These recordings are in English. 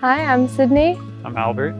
Hi, I'm Sydney. I'm Albert.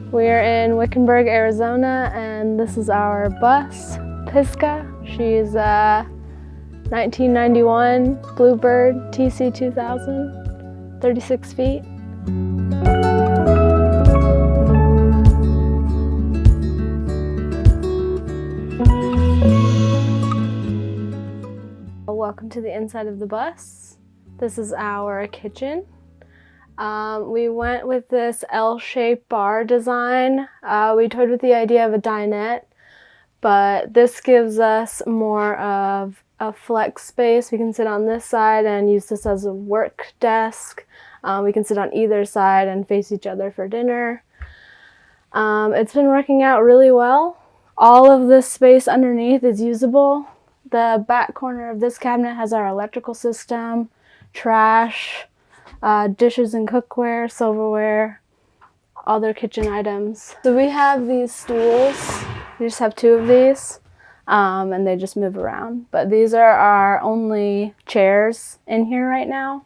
We're in Wickenburg, Arizona, and this is our bus, Pisca. She's a 1991 Bluebird TC 2000, 36 feet. Welcome to the inside of the bus. This is our kitchen. We went with this L-shaped bar design. We toyed with the idea of a dinette, but this gives us more of a flex space. We can sit on this side and use this as a work desk. We can sit on either side and face each other for dinner. It's been working out really well. All of this space underneath is usable. The back corner of this cabinet has our electrical system, trash, dishes and cookware, silverware, other kitchen items. So we have these stools. We just have two of these, and they just move around. But these are our only chairs in here right now.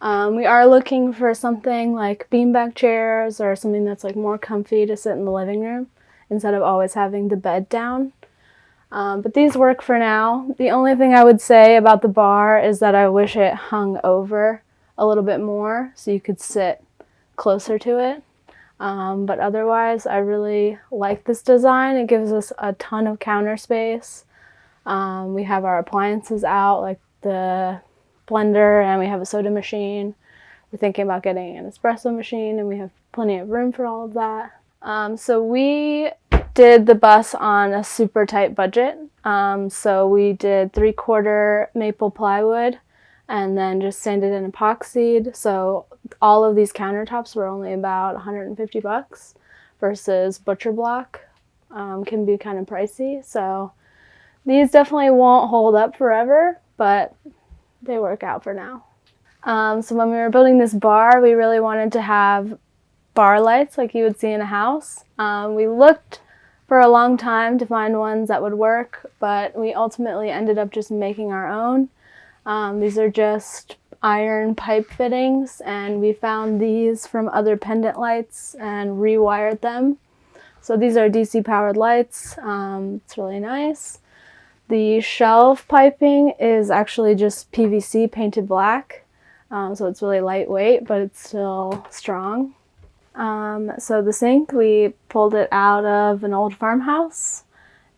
We are looking for something like beanbag chairs or something that's like more comfy to sit in the living room instead of always having the bed down. But these work for now. The only thing I would say about the bar is that I wish it hung over a little bit more so you could sit closer to it. But otherwise, I really like this design. It gives us a ton of counter space. We have our appliances out, like the blender, and we have a soda machine. We're thinking about getting an espresso machine, and we have plenty of room for all of that. So we did the bus on a super tight budget. So we did 3/4 maple plywood and then just sanded and epoxied. So all of these countertops were only about $150 versus butcher block can be kind of pricey. So these definitely won't hold up forever, but they work out for now. So when we were building this bar, we really wanted to have bar lights like you would see in a house. We looked for a long time to find ones that would work, but we ultimately ended up just making our own. These are just iron pipe fittings, and we found these from other pendant lights and rewired them. So these are DC powered lights. It's really nice. The shelf piping is actually just PVC painted black. So it's really lightweight, but it's still strong. So the sink, we pulled it out of an old farmhouse,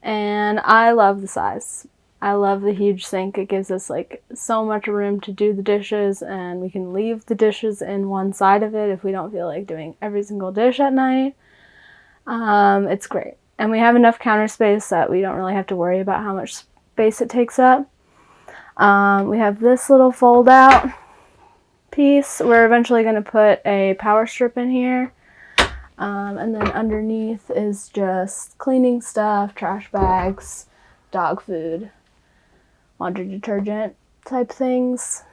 and I love the size. I love the huge sink. It gives us like so much room to do the dishes, and we can leave the dishes in one side of it if we don't feel like doing every single dish at night. It's great. And we have enough counter space that we don't really have to worry about how much space it takes up. We have this little fold out piece. We're eventually going to put a power strip in here. And then underneath is just cleaning stuff, trash bags, dog food, laundry detergent type things.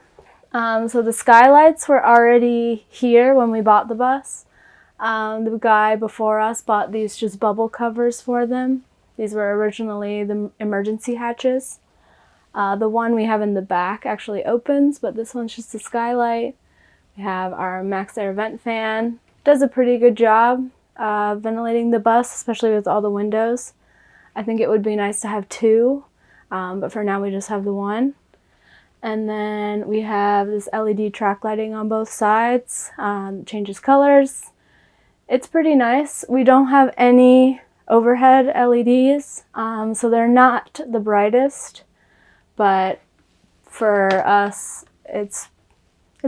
So the skylights were already here when we bought the bus. The guy before us bought these just bubble covers for them. These were originally the emergency hatches. The one we have in the back actually opens, but this one's just a skylight. We have our max air vent fan. Does a pretty good job ventilating the bus, especially with all the windows. I think it would be nice to have two, but for now we just have the one. And then we have this LED track lighting on both sides. Changes colors. It's pretty nice. We don't have any overhead LEDs, so they're not the brightest, but for us, it's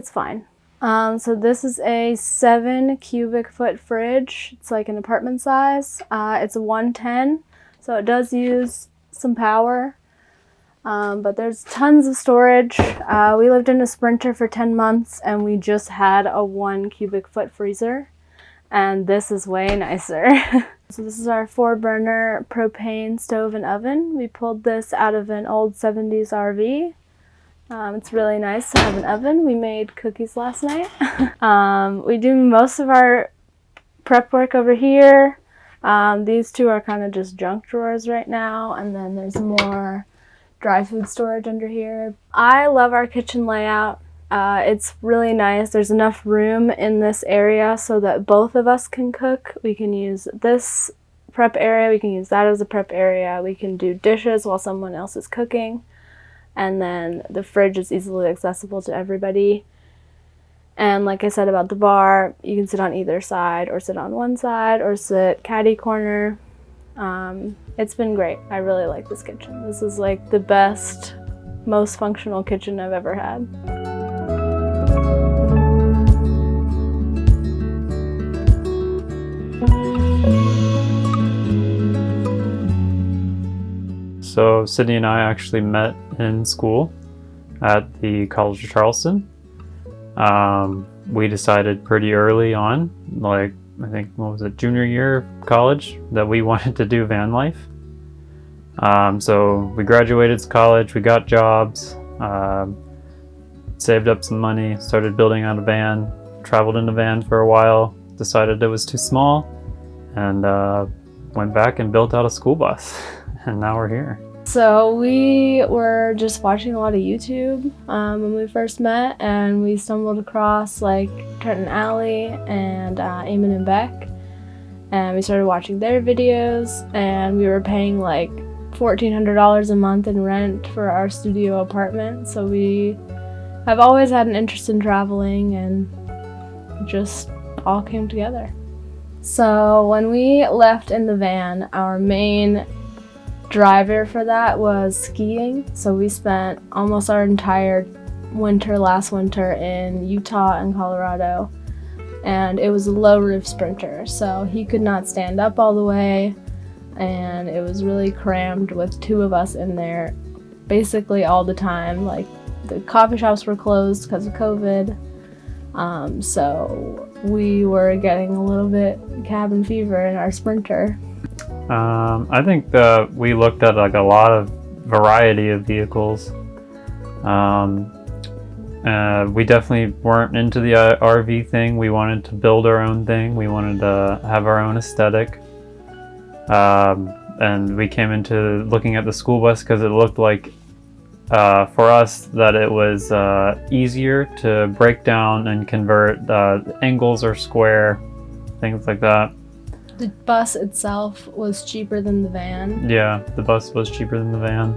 fine. So this is a 7 cubic foot fridge. It's like an apartment size. It's a 110, so it does use some power, but there's tons of storage. We lived in a Sprinter for 10 months, and we just had a 1 cubic foot freezer, and this is way nicer. So this is our 4-burner propane stove and oven. We pulled this out of an old 70s RV. It's really nice to have an oven. We made cookies last night. We do most of our prep work over here. These two are kind of just junk drawers right now, and then there's more dry food storage under here. I love our kitchen layout. It's really nice. There's enough room in this area so that both of us can cook. We can use this prep area, we can use that as a prep area, we can do dishes while someone else is cooking, and then the fridge is easily accessible to everybody. And like I said about the bar, you can sit on either side, or sit on one side, or sit catty corner. It's been great. I really like this kitchen. This is like the best, most functional kitchen I've ever had. So Sydney and I actually met in school at the College of Charleston. We decided pretty early on, like I think, what was it, junior year of college, that we wanted to do van life. So we graduated college, we got jobs, saved up some money, started building out a van, traveled in a van for a while, decided it was too small, and went back and built out a school bus. And now we're here. So we were just watching a lot of YouTube when we first met, and we stumbled across like Trenton Alley and Eamon and Beck, and we started watching their videos, and we were paying like $1,400 a month in rent for our studio apartment. So we have always had an interest in traveling, and it just all came together. So when we left in the van, our main driver for that was skiing. So we spent almost our entire last winter in Utah and Colorado, and it was a low roof Sprinter, so he could not stand up all the way, and it was really crammed with two of us in there basically all the time. Like, the coffee shops were closed because of COVID, so we were getting a little bit cabin fever in our Sprinter. I think that we looked at like a lot of variety of vehicles. We definitely weren't into the RV thing. We wanted to build our own thing. We wanted to have our own aesthetic. And we came into looking at the school bus because it looked like, for us, that it was easier to break down and convert. Angles are square, things like that. The bus itself was cheaper than the van. Yeah, the bus was cheaper than the van.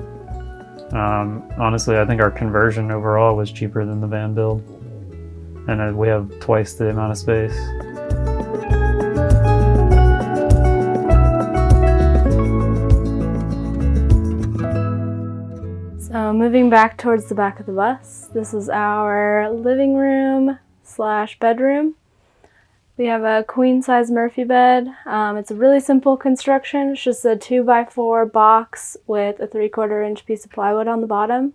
Honestly, I think our conversion overall was cheaper than the van build. And we have twice the amount of space. So moving back towards the back of the bus, this is our living room / bedroom. We have a queen-size Murphy bed. It's a really simple construction. It's just a 2x4 box with a 3/4 inch piece of plywood on the bottom.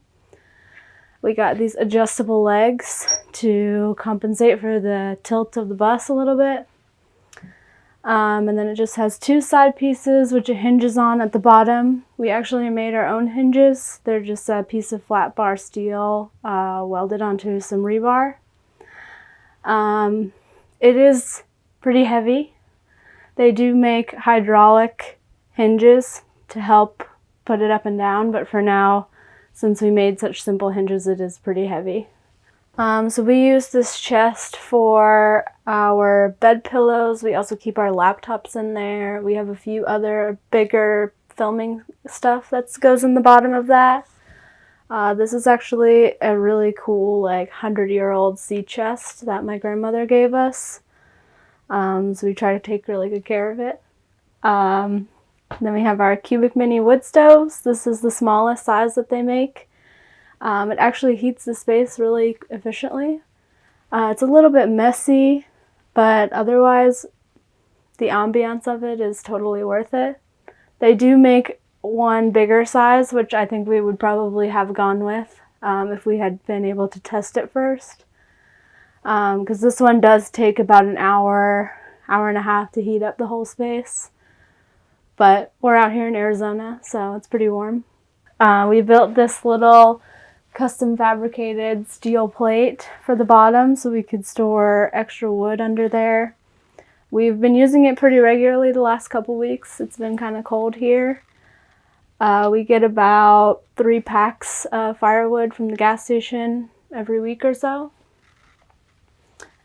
We got these adjustable legs to compensate for the tilt of the bus a little bit. And then it just has two side pieces which it hinges on at the bottom. We actually made our own hinges. They're just a piece of flat bar steel welded onto some rebar. It is pretty heavy. They do make hydraulic hinges to help put it up and down, but for now, since we made such simple hinges, it is pretty heavy. So we use this chest for our bed pillows. We also keep our laptops in there. We have a few other bigger filming stuff that goes in the bottom of that. This is actually a really cool, like, 100-year-old sea chest that my grandmother gave us. So we try to take really good care of it. Then we have our cubic mini wood stoves. This is the smallest size that they make. It actually heats the space really efficiently. It's a little bit messy, but otherwise the ambiance of it is totally worth it. They do make one bigger size, which I think we would probably have gone with if we had been able to test it first. Because this one does take about an hour and a half to heat up the whole space. But we're out here in Arizona, so it's pretty warm. We built this little custom fabricated steel plate for the bottom so we could store extra wood under there. We've been using it pretty regularly the last couple weeks. It's been kind of cold here. We get about 3 packs of firewood from the gas station every week or so.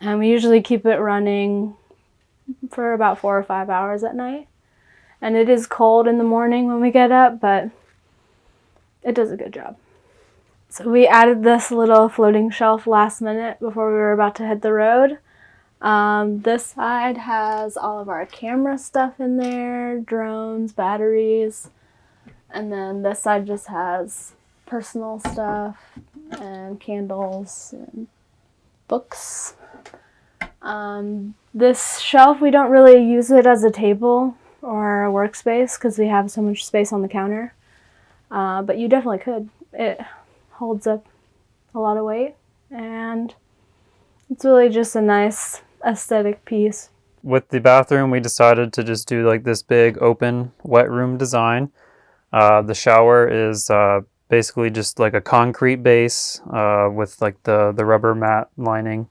And we usually keep it running for about 4 or 5 hours at night. And it is cold in the morning when we get up, but it does a good job. So we added this little floating shelf last minute before we were about to hit the road. This side has all of our camera stuff in there, drones, batteries. And then this side just has personal stuff and candles and books. This shelf, we don't really use it as a table or a workspace because we have so much space on the counter. But you definitely could. It holds up a lot of weight, and it's really just a nice aesthetic piece. With the bathroom, we decided to just do like this big open wet room design. The shower is basically just like a concrete base with like the rubber mat lining.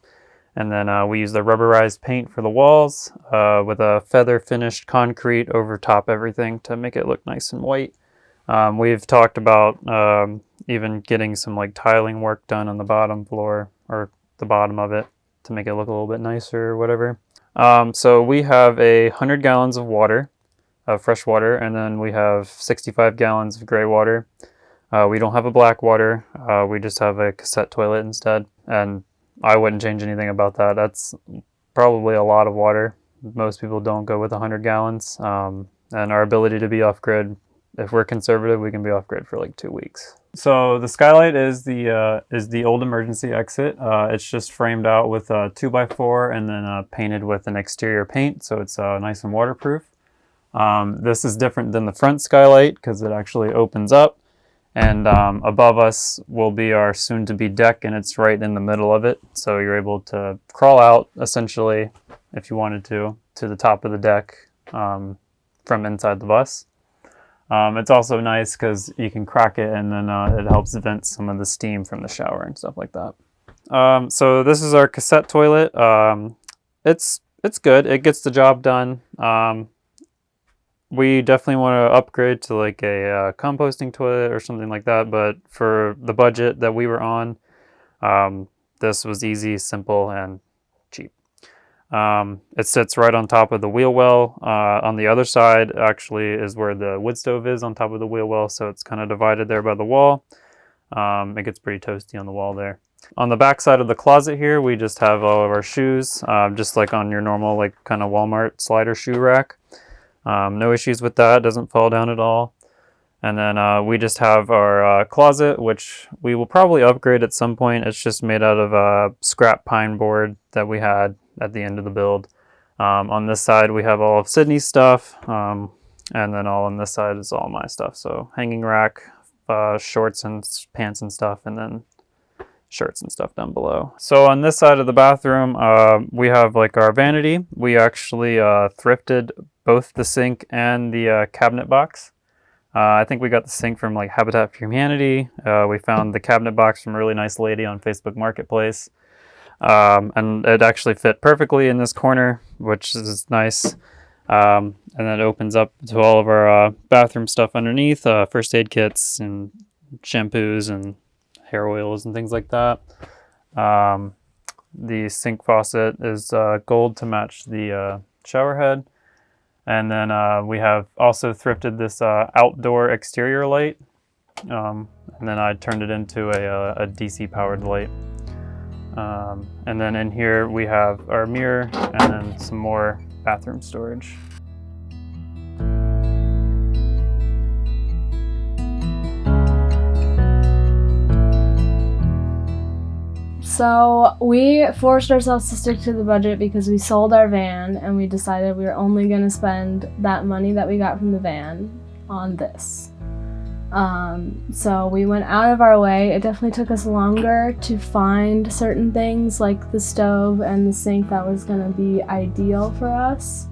And then we use the rubberized paint for the walls with a feather finished concrete over top everything to make it look nice and white. We've talked about even getting some like tiling work done on the bottom floor or the bottom of it to make it look a little bit nicer or whatever. So we have 100 gallons of water, of fresh water, and then we have 65 gallons of gray water. We don't have a black water. We just have a cassette toilet instead. And I wouldn't change anything about that. That's probably a lot of water. Most people don't go with 100 gallons. And our ability to be off-grid, if we're conservative, we can be off-grid for like 2 weeks. So the skylight is the old emergency exit. It's just framed out with a 2x4 and then painted with an exterior paint, so it's nice and waterproof. This is different than the front skylight because it actually opens up. And above us will be our soon-to-be deck, and it's right in the middle of it. So you're able to crawl out, essentially, if you wanted to the top of the deck from inside the bus. It's also nice because you can crack it, and then it helps vent some of the steam from the shower and stuff like that. So this is our cassette toilet. It's good. It gets the job done. We definitely want to upgrade to like a composting toilet or something like that, but for the budget that we were on, this was easy, simple, and cheap. It sits right on top of the wheel well. On the other side actually is where the wood stove is on top of the wheel well, so it's kind of divided there by the wall. It gets pretty toasty on the wall there. On the back side of the closet here, we just have all of our shoes, just like on your normal like kind of Walmart slider shoe rack. No issues with that, doesn't fall down at all. And then we just have our closet, which we will probably upgrade at some point. It's just made out of scrap pine board that we had at the end of the build. On this side, we have all of Sydney's stuff, and then all on this side is all my stuff. So hanging rack, shorts and pants and stuff, and then shirts and stuff down below. So on this side of the bathroom, we have like our vanity. We actually thrifted both the sink and the cabinet box. I think we got the sink from like Habitat for Humanity. We found the cabinet box from a really nice lady on Facebook Marketplace. And it actually fit perfectly in this corner, which is nice. And then it opens up to all of our bathroom stuff underneath, first aid kits and shampoos and hair oils and things like that. The sink faucet is gold to match the shower head. And then we have also thrifted this outdoor exterior light. And then I turned it into a DC powered light. And then in here we have our mirror and then some more bathroom storage. So we forced ourselves to stick to the budget because we sold our van and we decided we were only going to spend that money that we got from the van on this. So we went out of our way. It definitely took us longer to find certain things like the stove and the sink that was going to be ideal for us.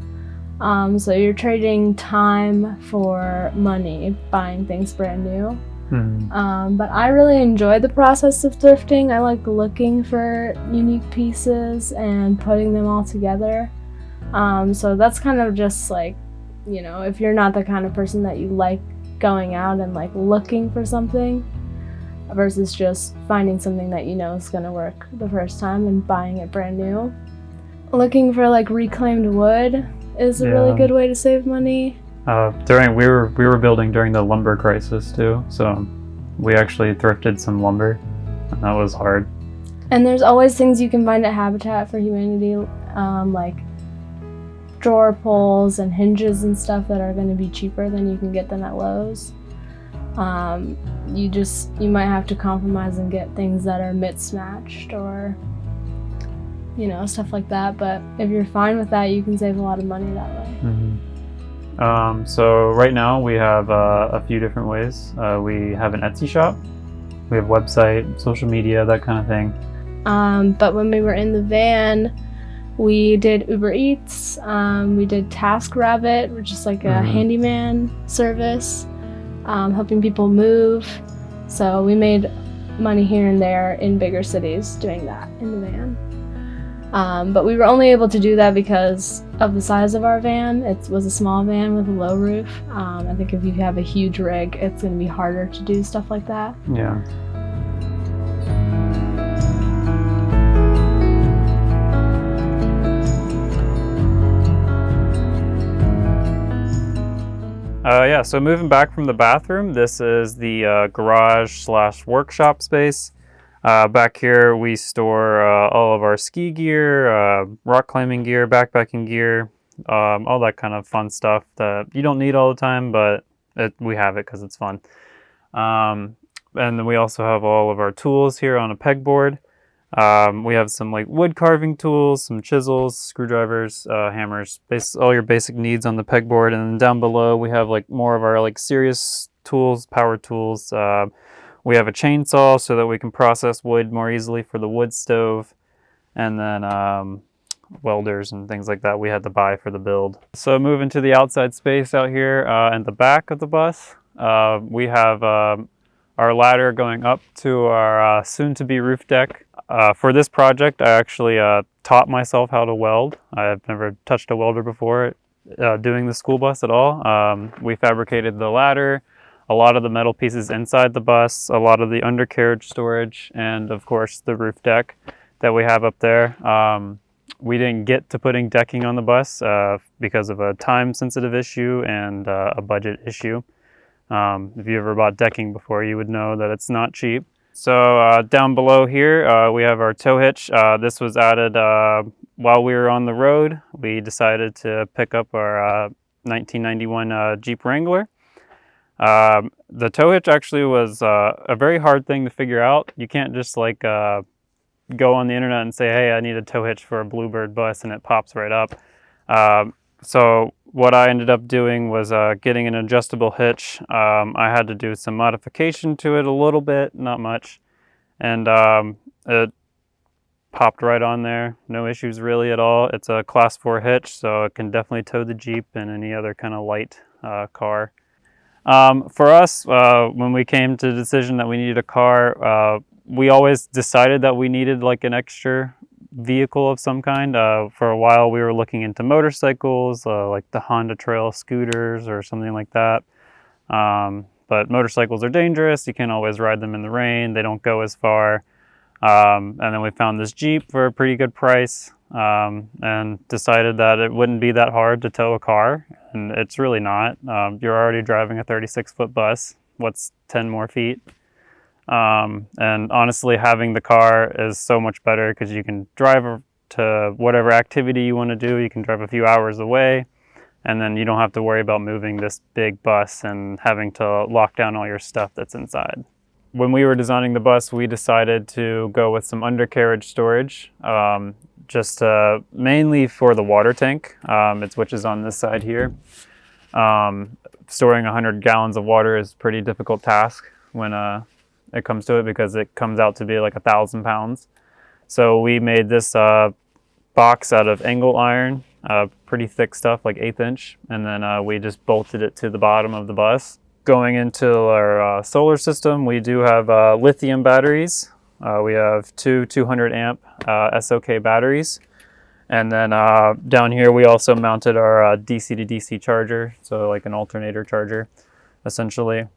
So you're trading time for money, buying things brand new. But I really enjoy the process of thrifting. I like looking for unique pieces and putting them all together. So that's kind of just like, you know, if you're not the kind of person that you like going out and like looking for something, versus just finding something that you know is going to work the first time and buying it brand new. Looking for like reclaimed wood is a really good way to save money. We were building during the lumber crisis too, so we actually thrifted some lumber, and that was hard. And there's always things you can find at Habitat for Humanity, like drawer pulls and hinges and stuff that are going to be cheaper than you can get them at Lowe's. You might have to compromise and get things that are mismatched or, you know, stuff like that. But if you're fine with that, you can save a lot of money that way. Mm-hmm. So right now we have a few different ways. We have an Etsy shop. We have website, social media, that kind of thing. But when we were in the van, we did Uber Eats. We did TaskRabbit, which is like a handyman service, helping people move. So we made money here and there in bigger cities doing that in the van. But we were only able to do that because of the size of our van. It was a small van with a low roof. I think if you have a huge rig, it's going to be harder to do stuff like that. Yeah. So moving back from the bathroom, this is the garage/workshop space. Back here we store all of our ski gear, rock climbing gear, backpacking gear, all that kind of fun stuff that you don't need all the time, but we have it because it's fun. And then we also have all of our tools here on a pegboard. We have some like wood carving tools, some chisels, screwdrivers, hammers, all your basic needs on the pegboard. And then down below we have like more of our like serious tools, power tools. We have a chainsaw so that we can process wood more easily for the wood stove. And then welders and things like that we had to buy for the build. So moving to the outside space out here in the back of the bus, we have our ladder going up to our soon-to-be roof deck. For this project, I actually taught myself how to weld. I've never touched a welder before doing the school bus at all. We fabricated the ladder, a lot of the metal pieces inside the bus, a lot of the undercarriage storage, and of course the roof deck that we have up there. We didn't get to putting decking on the bus because of a time-sensitive issue and a budget issue. If you ever bought decking before, you would know that it's not cheap. So down below here, we have our tow hitch. This was added while we were on the road. We decided to pick up our 1991 Jeep Wrangler. The tow hitch actually was a very hard thing to figure out. You can't just like go on the internet and say, hey, I need a tow hitch for a Bluebird bus, and it pops right up. So what I ended up doing was getting an adjustable hitch. I had to do some modification to it a little bit, not much, and it popped right on there. No issues really at all. It's a class 4 hitch, so it can definitely tow the Jeep and any other kind of light car. For us, when we came to the decision that we needed a car, we always decided that we needed like an extra vehicle of some kind. For a while we were looking into motorcycles, like the Honda Trail scooters or something like that. But motorcycles are dangerous. You can't always ride them in the rain. They don't go as far. And then we found this Jeep for a pretty good price, and decided that it wouldn't be that hard to tow a car. And it's really not. You're already driving a 36-foot bus. What's 10 more feet? And honestly, having the car is so much better because you can drive to whatever activity you want to do. You can drive a few hours away, and then you don't have to worry about moving this big bus and having to lock down all your stuff that's inside. When we were designing the bus, we decided to go with some undercarriage storage, just mainly for the water tank, which is on this side here. Storing 100 gallons of water is a pretty difficult task when it comes to it, because it comes out to be like 1,000 pounds. So we made this box out of angle iron, pretty thick stuff, like 1/8 inch, and then we just bolted it to the bottom of the bus. Going into our solar system, we do have lithium batteries. We have two 200 amp SOK batteries, and then down here we also mounted our DC to DC charger, so like an alternator charger essentially.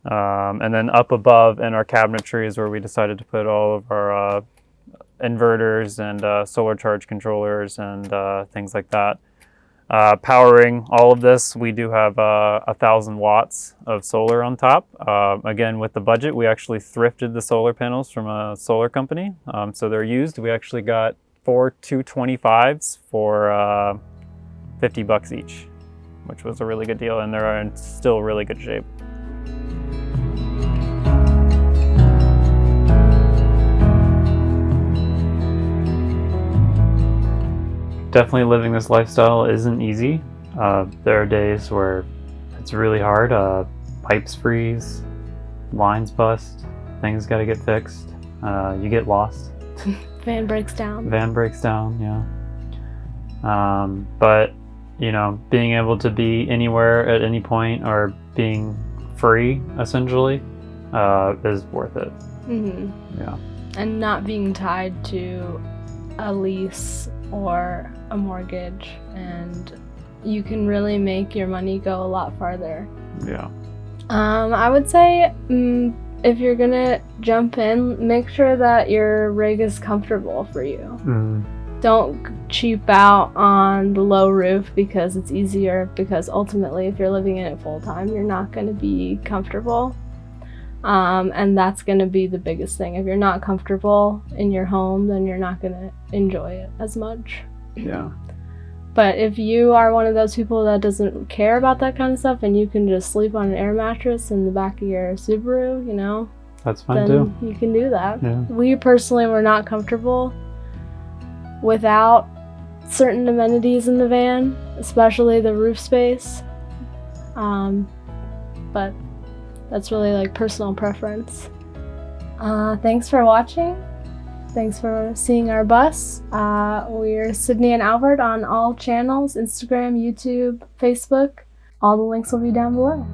And then up above in our cabinetry is where we decided to put all of our inverters and solar charge controllers and things like that. Powering all of this, we do have 1,000 watts of solar on top. Again, with the budget, we actually thrifted the solar panels from a solar company. So they're used. We actually got 4 225s for $50 each, which was a really good deal, and they're in still really good shape. Definitely living this lifestyle isn't easy. There are days where it's really hard. Pipes freeze, lines bust, things got to get fixed. You get lost. Van breaks down. Van breaks down, yeah. But, you know, being able to be anywhere at any point or being free, essentially, is worth it. Yeah. And not being tied to a lease or a mortgage, and you can really make your money go a lot farther. Yeah. I would say if you're gonna jump in, make sure that your rig is comfortable for you. Don't cheap out on the low roof because it's easier, because ultimately if you're living in it full time, you're not going to be comfortable. And that's going to be the biggest thing. If you're not comfortable in your home, then you're not going to enjoy it as much. Yeah. But if you are one of those people that doesn't care about that kind of stuff and you can just sleep on an air mattress in the back of your Subaru, you know, that's fine then too. You can do that. Yeah. We personally were not comfortable without certain amenities in the van, especially the roof space. But that's really like personal preference. Thanks for watching. Thanks for seeing our bus. We're Sydney and Albert on all channels, Instagram, YouTube, Facebook. All the links will be down below.